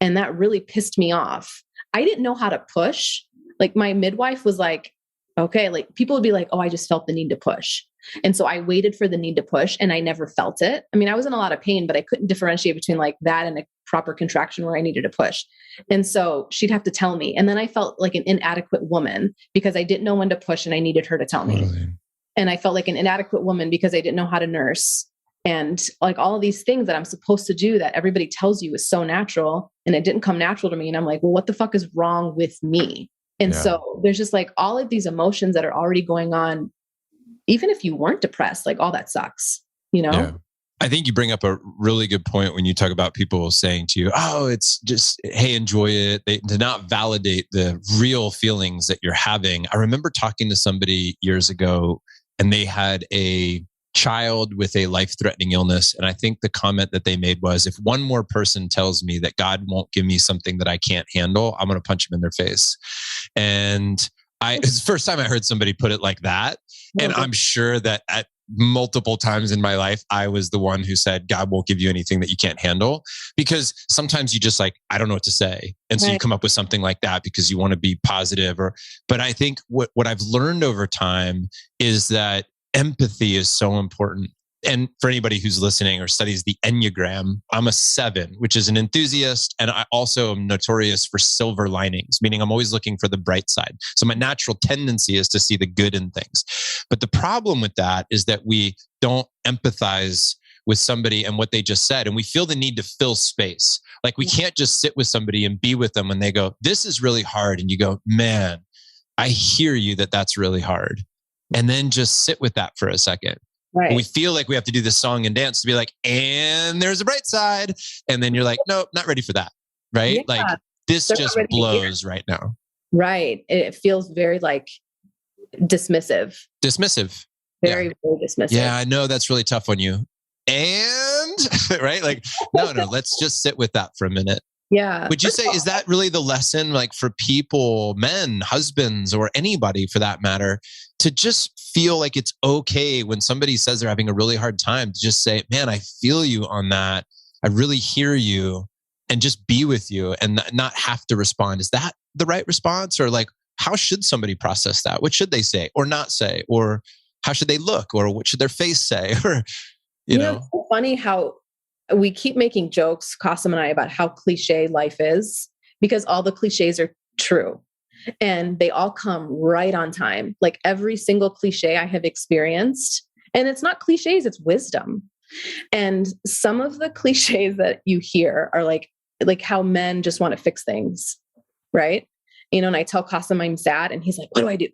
And that really pissed me off. I didn't know how to push. Like my midwife was like, okay, like people would be like, oh, I just felt the need to push. And so I waited for the need to push and I never felt it. I mean, I was in a lot of pain, but I couldn't differentiate between like that and a proper contraction where I needed to push. And so she'd have to tell me. And then I felt like an inadequate woman because I didn't know when to push and I needed her to tell me. And I felt like an inadequate woman because I didn't know how to nurse. And like all of these things that I'm supposed to do that everybody tells you is so natural. And it didn't come natural to me. And I'm like, well, what the fuck is wrong with me? And so there's just like all of these emotions that are already going on. Even if you weren't depressed, like all that sucks, you know? Yeah. I think you bring up a really good point when you talk about people saying to you, oh, it's just, hey, enjoy it. To not validate the real feelings that you're having. I remember talking to somebody years ago and they had a child with a life-threatening illness. And I think the comment that they made was, if one more person tells me that God won't give me something that I can't handle, I'm going to punch him in their face. And it's the first time I heard somebody put it like that. And I'm sure that at multiple times in my life, I was the one who said, God won't give you anything that you can't handle. Because sometimes you just like, I don't know what to say. And so you come up with something like that because you want to be positive. But I think what I've learned over time is that empathy is so important. And for anybody who's listening or studies the Enneagram, I'm a 7, which is an enthusiast. And I also am notorious for silver linings, meaning I'm always looking for the bright side. So my natural tendency is to see the good in things. But the problem with that is that we don't empathize with somebody and what they just said. And we feel the need to fill space. Like we can't just sit with somebody and be with them when they go, this is really hard. And you go, man, I hear you that's really hard. And then just sit with that for a second. Right. We feel like we have to do this song and dance to be like, and there's a bright side. And then you're like, nope, not ready for that. Right? Yeah. Like this just blows right now. Right. It feels very like dismissive. Very, very dismissive. Yeah, I know that's really tough on you. And right? Like, no, let's just sit with that for a minute. Yeah. Would you say, is that really the lesson, like for people, men, husbands, or anybody for that matter, to just feel like it's okay when somebody says they're having a really hard time to just say, man, I feel you on that. I really hear you, and just be with you and not have to respond. Is that the right response? Or like, how should somebody process that? What should they say or not say? Or how should they look? Or what should their face say? Or, you know? It's so funny how we keep making jokes, Qasim and I, about how cliche life is, because all the cliches are true and they all come right on time. Like every single cliche I have experienced, and it's not cliches, it's wisdom. And some of the cliches that you hear are like how men just want to fix things, right? And I tell Qasim I'm sad and he's like, what do I do?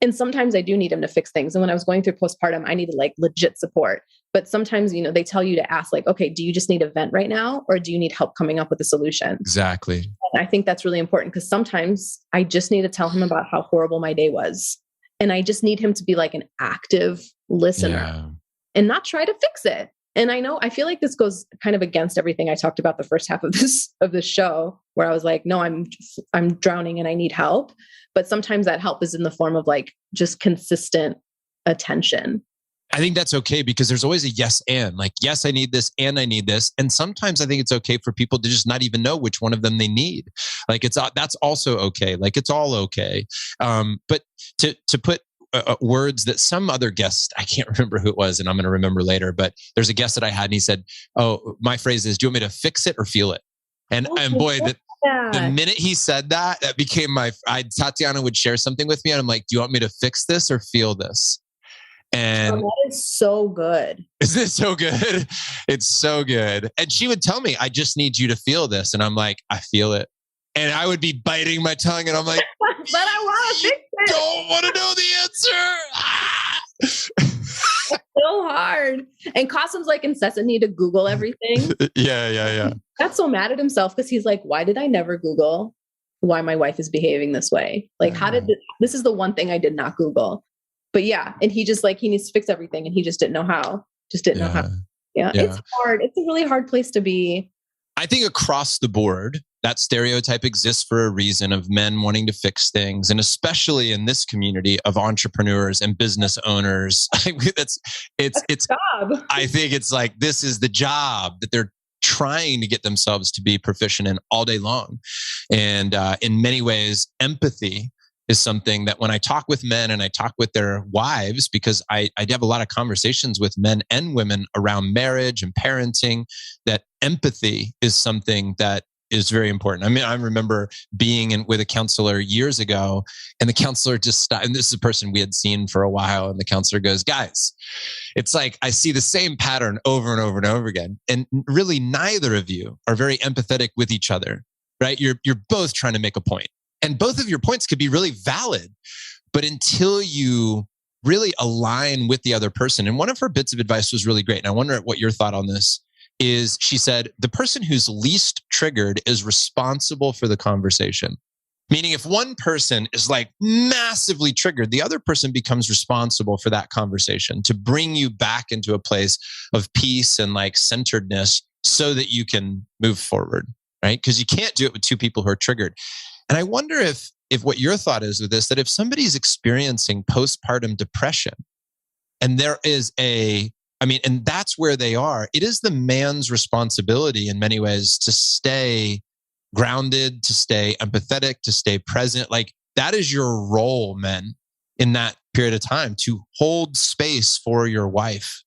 And sometimes I do need him to fix things. And when I was going through postpartum, I needed like legit support. But sometimes, they tell you to ask like, okay, do you just need a vent right now? Or do you need help coming up with a solution? Exactly. And I think that's really important because sometimes I just need to tell him about how horrible my day was. And I just need him to be like an active listener and not try to fix it. And I feel like this goes kind of against everything I talked about the first half of this show, where I was like, no, I'm drowning and I need help. But sometimes that help is in the form of like just consistent attention. I think that's okay because there's always a yes and, like, yes, I need this and I need this. And sometimes I think it's okay for people to just not even know which one of them they need. Like that's also okay. Like it's all okay. But to put words that some other guest, I can't remember who it was, and I'm going to remember later, but there's a guest that I had and he said, oh, my phrase is, do you want me to fix it or feel it? And boy, the minute he said that, that became Tatiana would share something with me and I'm like, do you want me to fix this or feel this? And that is so good. Is this so good? It's so good. And she would tell me, I just need you to feel this. And I'm like, I feel it. And I would be biting my tongue and I'm like, but I want to fix it. Don't want to know the answer. It's so hard. And Qasim's like incessant need to Google everything. Yeah. That's so mad at himself because he's like, why did I never Google why my wife is behaving this way? Like, this is the one thing I did not Google. But yeah, and he just like, he needs to fix everything and he just didn't know how. Yeah, it's hard. It's a really hard place to be. I think across the board, that stereotype exists for a reason of men wanting to fix things. And especially in this community of entrepreneurs and business owners, it's job. I think it's like, this is the job that they're trying to get themselves to be proficient in all day long. And in many ways, empathy is something that when I talk with men and I talk with their wives, because I have a lot of conversations with men and women around marriage and parenting, that empathy is something that is very important. I mean, I remember being with a counselor years ago and the counselor just stopped, and this is a person we had seen for a while. And the counselor goes, guys, it's like, I see the same pattern over and over and over again. And really neither of you are very empathetic with each other, right? You're both trying to make a point. And both of your points could be really valid, but until you really align with the other person. And one of her bits of advice was really great. And I wonder what your thought on this is. She said, the person who's least triggered is responsible for the conversation. Meaning if one person is like massively triggered, the other person becomes responsible for that conversation to bring you back into a place of peace and like centeredness so that you can move forward, right? Because you can't do it with two people who are triggered. And I wonder if what your thought is with this, that if somebody's experiencing postpartum depression and there is and that's where they are, it is the man's responsibility in many ways to stay grounded, to stay empathetic, to stay present. Like that is your role, men, in that period of time, to hold space for your wife,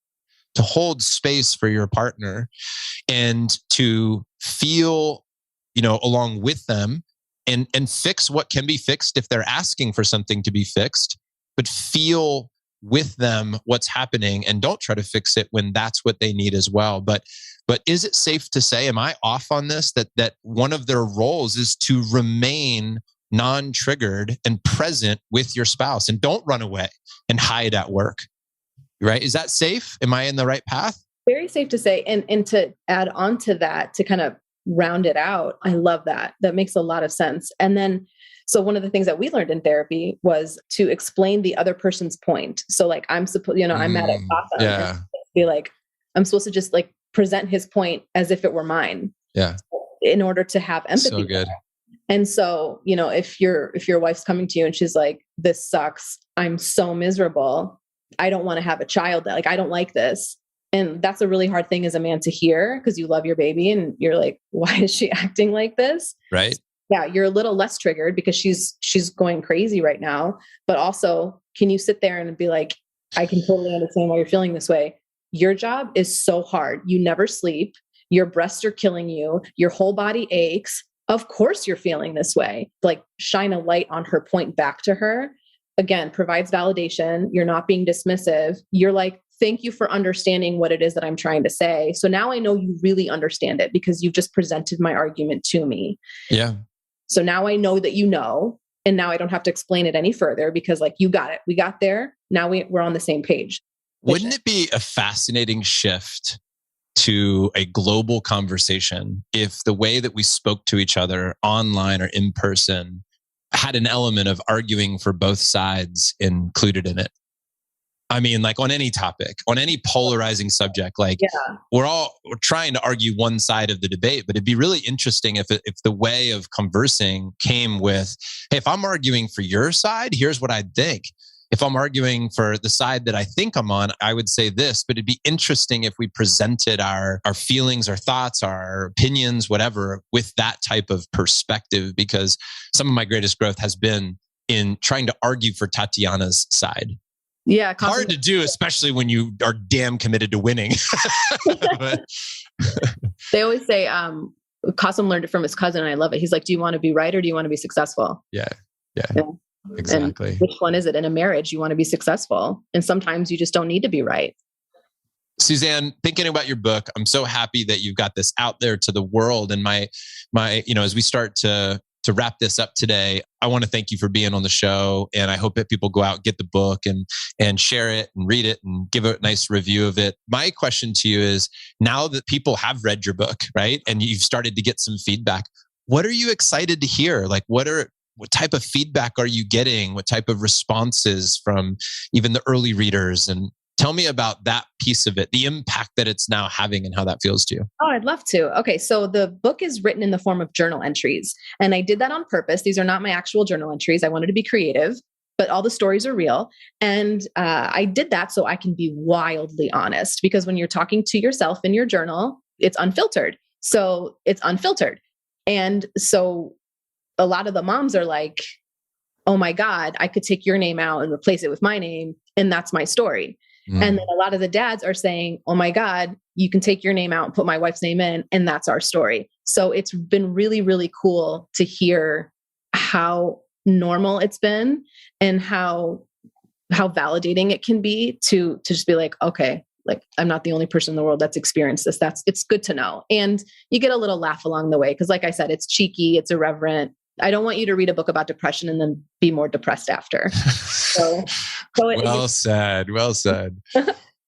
to hold space for your partner, and to feel, along with them. And fix what can be fixed if they're asking for something to be fixed, but feel with them what's happening and don't try to fix it when that's what they need as well. But is it safe to say, am I off on this, that one of their roles is to remain non-triggered and present with your spouse and don't run away and hide at work, right? Is that safe? Am I in the right path? Very safe to say. And to add on to that, to kind of round it out. I love that. That makes a lot of sense. And then, so one of the things that we learned in therapy was to explain the other person's point. So like, I'm supposed, I'm mad at Papa. Yeah. Be like, I'm supposed to just like present his point as if it were mine. Yeah. In order to have empathy. So good. And so, if your wife's coming to you and she's like, this sucks, I'm so miserable, I don't want to have a child, like, I don't like this. And that's a really hard thing as a man to hear, because you love your baby and you're like, why is she acting like this? Right. Yeah. You're a little less triggered because she's going crazy right now. But also, can you sit there and be like, I can totally understand why you're feeling this way. Your job is so hard. You never sleep. Your breasts are killing you. Your whole body aches. Of course you're feeling this way. Like, shine a light on her, point back to her. Again, provides validation. You're not being dismissive. You're like, thank you for understanding what it is that I'm trying to say. So now I know you really understand it because you've just presented my argument to me. Yeah. So now I know that you know, and now I don't have to explain it any further because, like, you got it. We got there. Now we're on the same page. Wouldn't it be a fascinating shift to a global conversation if the way that we spoke to each other online or in person had an element of arguing for both sides included in it? I mean, like, on any topic, on any polarizing subject, like, we're trying to argue one side of the debate, but it'd be really interesting if the way of conversing came with, hey, if I'm arguing for your side, here's what I think. If I'm arguing for the side that I think I'm on, I would say this, but it'd be interesting if we presented our feelings, our thoughts, our opinions, whatever, with that type of perspective, because some of my greatest growth has been in trying to argue for Tatiana's side. Yeah. Hard to do, especially when you are damn committed to winning. But they always say, Qasim learned it from his cousin, and I love it. He's like, do you want to be right or do you want to be successful? Yeah. Exactly. And which one is it? In a marriage, you want to be successful. And sometimes you just don't need to be right. Suzanne, thinking about your book, I'm so happy that you've got this out there to the world. And my, as we start to wrap this up today, I want to thank you for being on the show. And I hope that people go out, get the book and share it and read it and give a nice review of it. My question to you is, now that people have read your book, right? And you've started to get some feedback, what are you excited to hear? Like, what type of feedback are you getting? What type of responses from even the early readers? And tell me about that piece of it, the impact that it's now having and how that feels to you. Oh, I'd love to. Okay. So the book is written in the form of journal entries. And I did that on purpose. These are not my actual journal entries. I wanted to be creative, but all the stories are real. And I did that so I can be wildly honest, because when you're talking to yourself in your journal, it's unfiltered. So it's unfiltered. And so a lot of the moms are like, oh my God, I could take your name out and replace it with my name, and that's my story. And then a lot of the dads are saying, oh my God, you can take your name out and put my wife's name in, and that's our story. So it's been really, really cool to hear how normal it's been and how validating it can be to just be like, okay, like, I'm not the only person in the world that's experienced this. It's good to know. And you get a little laugh along the way. Cause like I said, it's cheeky, it's irreverent. I don't want you to read a book about depression and then be more depressed after. Well said.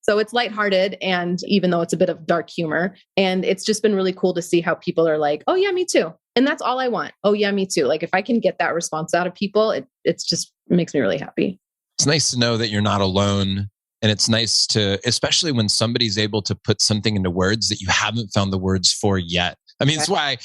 So it's lighthearted, and even though it's a bit of dark humor, and it's just been really cool to see how people are like, oh yeah, me too. And that's all I want. Oh yeah, me too. Like, if I can get that response out of people, it makes me really happy. It's nice to know that you're not alone. And it's nice to, especially when somebody's able to put something into words that you haven't found the words for yet. I mean, it's why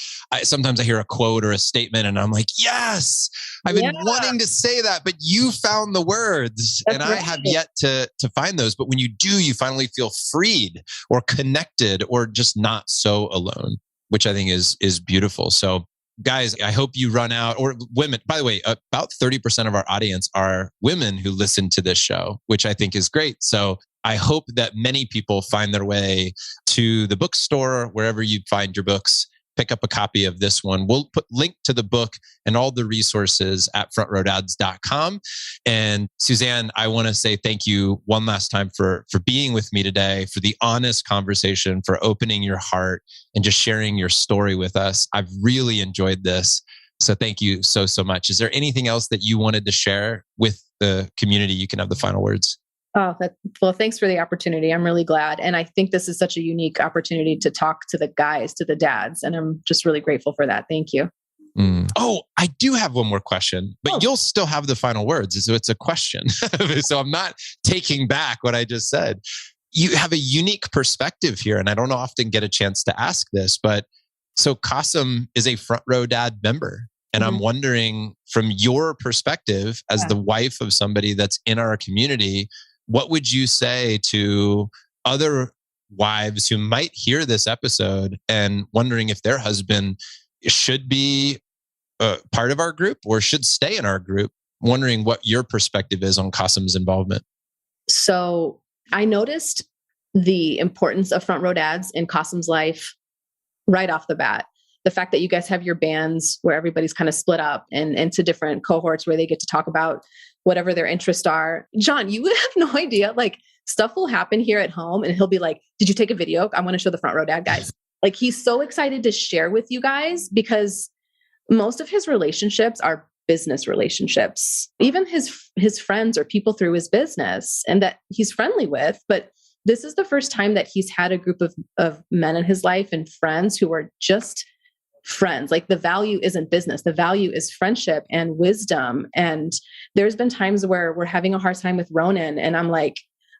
sometimes I hear a quote or a statement and I'm like, yes, I've been wanting to say that, but you found the words. That's and I have yet to find those. But when you do, you finally feel freed or connected or just not so alone, which I think is beautiful. So guys, I hope you run out, or women, by the way, about 30% of our audience are women who listen to this show, which I think is great. So I hope that many people find their way to the bookstore, wherever you find your books, pick up a copy of this one. We'll put link to the book and all the resources at frontrowdads.com. And Suzanne, I want to say thank you one last time for being with me today, for the honest conversation, for opening your heart and just sharing your story with us. I've really enjoyed this. So thank you so much. Is there anything else that you wanted to share with the community? You can have the final words. Well, thanks for the opportunity. I'm really glad. And I think this is such a unique opportunity to talk to the guys, to the dads. And I'm just really grateful for that. Thank you. Oh, I do have one more question, but you'll still have the final words. So it's a question. So I'm not taking back what I just said. you have a unique perspective here. And I don't often get a chance to ask this, but so Qasim is a Front Row Dad member. And I'm wondering, from your perspective as the wife of somebody that's in our community, what would you say to other wives who might hear this episode and wondering if their husband should be part of our group or should stay in our group, wondering what your perspective is on Qasim's involvement? So I noticed the importance of Front Row Dads in Qasim's life right off the bat. The fact that you guys have your bands where everybody's kind of split up and into different cohorts where they get to talk about whatever their interests are. John, you would have no idea. Like, stuff will happen here at home and he'll be like, did you take a video? I want to show the Front Row Dad guys. Like, he's so excited to share with you guys because most of his relationships are business relationships, even his friends or people through his business and that he's friendly with. But this is the first time that he's had a group of men in his life and friends who are just friends. Like, the value isn't business. The value is friendship and wisdom. And there's been times where we're having a hard time with Ronan and I'm like,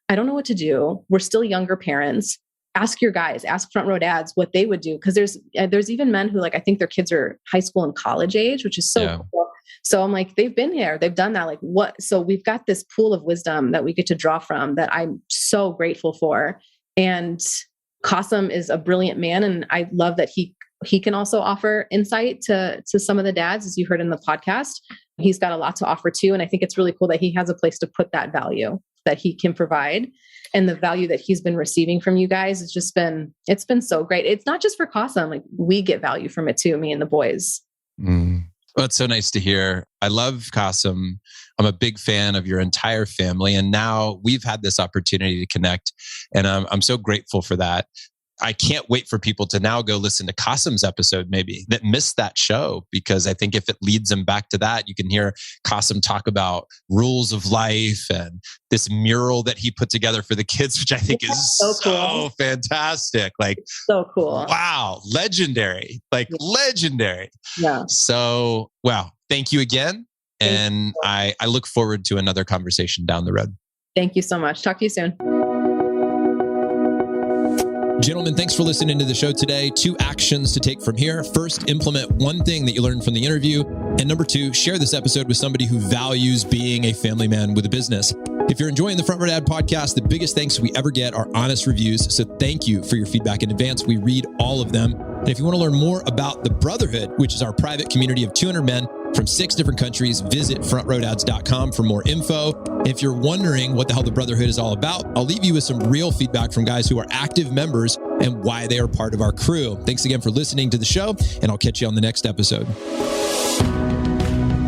I don't know what to do. We're still younger parents. Ask your guys, ask Front Row Dads what they would do. Cause there's even men who, like, I think their kids are high school and college age, which is so cool. So I'm like, they've been here, they've done that. Like, what? So we've got this pool of wisdom that we get to draw from that I'm so grateful for. And Qasim is a brilliant man. And I love that he can also offer insight to some of the dads, as you heard in the podcast. He's got a lot to offer too. And I think it's really cool that he has a place to put that value that he can provide. And the value that he's been receiving from you guys, it's been so great. It's not just for Qasim, like, we get value from it too, me and the boys. Well, it's so nice to hear. I love Qasim. I'm a big fan of your entire family. And now we've had this opportunity to connect. And I'm so grateful for that. I can't wait for people to now go listen to Qasim's episode, maybe, that missed that show, because I think if it leads them back to that, you can hear Qasim talk about rules of life and this mural that he put together for the kids, which I think is so cool. Fantastic. Like, so cool. Wow. Legendary. Like, legendary. Yeah. So, wow. Thank you again. And I look forward to another conversation down the road. Thank you so much. Talk to you soon. Gentlemen, thanks for listening to the show today. 2 actions to take from here. First, implement one thing that you learned from the interview. And number 2, share this episode with somebody who values being a family man with a business. If you're enjoying the Front Row Dad podcast, the biggest thanks we ever get are honest reviews. So thank you for your feedback in advance. We read all of them. And if you want to learn more about the Brotherhood, which is our private community of 200 men from 6 different countries, visit frontrowdads.com for more info. If you're wondering what the hell the Brotherhood is all about, I'll leave you with some real feedback from guys who are active members and why they are part of our crew. Thanks again for listening to the show, and I'll catch you on the next episode.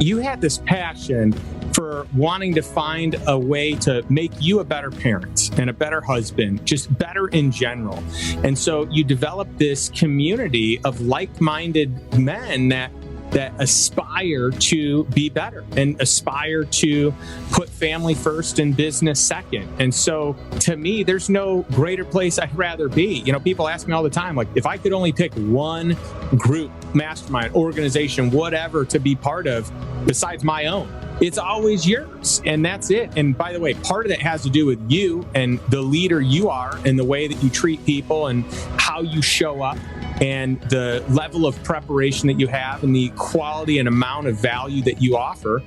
You had this passion for wanting to find a way to make you a better parent and a better husband, just better in general. And so you developed this community of like-minded men that aspire to be better and aspire to put family first and business second. And so to me, there's no greater place I'd rather be. You know, people ask me all the time, like, if I could only pick one group, mastermind, organization, whatever to be part of besides my own, it's always yours. And that's it. And by the way, part of that has to do with you and the leader you are and the way that you treat people and how you show up and the level of preparation that you have and the quality and amount of value that you offer.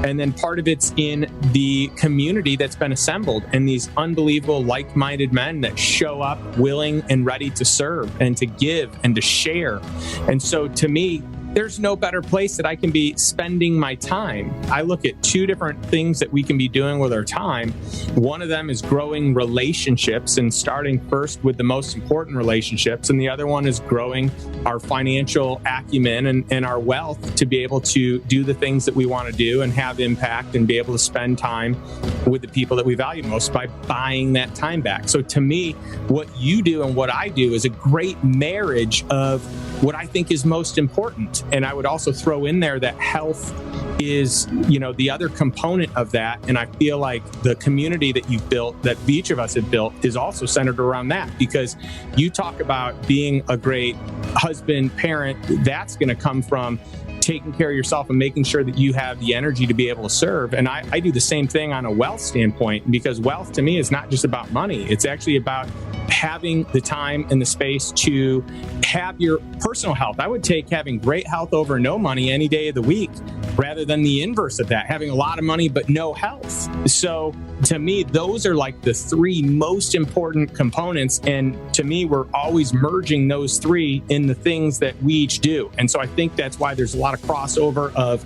And then part of it's in the community that's been assembled and these unbelievable like-minded men that show up willing and ready to serve and to give and to share. And so to me, there's no better place that I can be spending my time. I look at 2 different things that we can be doing with our time. One of them is growing relationships and starting first with the most important relationships. And the other one is growing our financial acumen and our wealth to be able to do the things that we want to do and have impact and be able to spend time with the people that we value most by buying that time back. So to me, what you do and what I do is a great marriage of what I think is most important. And I would also throw in there that health is, the other component of that. And I feel like the community that you've built, that each of us have built, is also centered around that, because you talk about being a great husband, parent, that's going to come from taking care of yourself and making sure that you have the energy to be able to serve. And I do the same thing on a wealth standpoint, because wealth to me is not just about money. It's actually about having the time and the space to have your personal health. I would take having great health over no money any day of the week, rather than the inverse of that, having a lot of money but no health. So to me, those are like the three most important components. And to me, we're always merging those three in the things that we each do. And so I think that's why there's a lot of crossover of,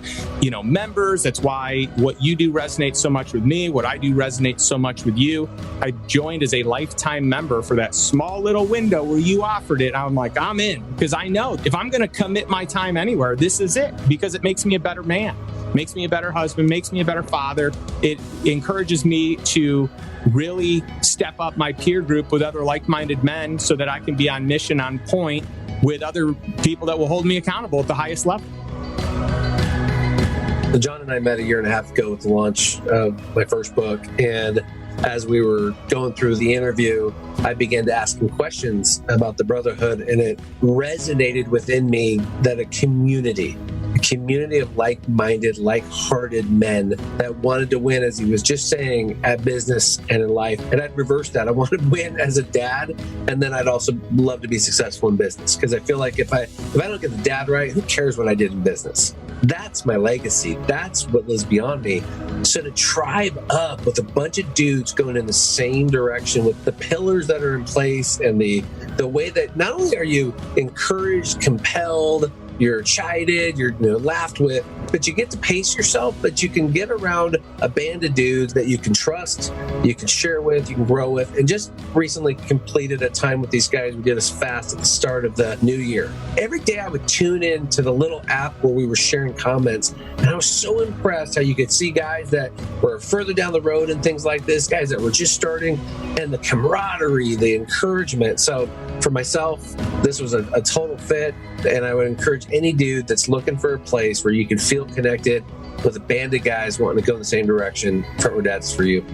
members. That's why what you do resonates so much with me. What I do resonates so much with you. I joined as a lifetime member for that small little window where you offered it. I'm like, I'm in, because I know if I'm going to commit my time anywhere, this is it, because it makes me a better man, makes me a better husband, makes me a better father. It encourages me to really step up my peer group with other like-minded men so that I can be on mission, on point with other people that will hold me accountable at the highest level. So John and I met a year and a half ago with the launch of my first book. And as we were going through the interview, I began to ask him questions about the brotherhood, and it resonated within me that a community of like-minded, like-hearted men that wanted to win, as he was just saying, at business and in life. And I'd reverse that. I wanted to win as a dad, and then I'd also love to be successful in business, because I feel like if I don't get the dad right, who cares what I did in business? That's my legacy. That's what lives beyond me. So to tribe up with a bunch of dudes going in the same direction with the pillars that are in place, and the way that not only are you encouraged, compelled, you're chided, you're laughed with, but you get to pace yourself, but you can get around a band of dudes that you can trust, you can share with, you can grow with. And just recently completed a time with these guys. We did this fast at the start of the new year. Every day I would tune in to the little app where we were sharing comments, and I was so impressed how you could see guys that were further down the road and things like this, guys that were just starting, and the camaraderie, the encouragement. So for myself, this was a total fit, and I would encourage any dude that's looking for a place where you can feel connected with a band of guys wanting to go in the same direction. Front Row Dads is for you.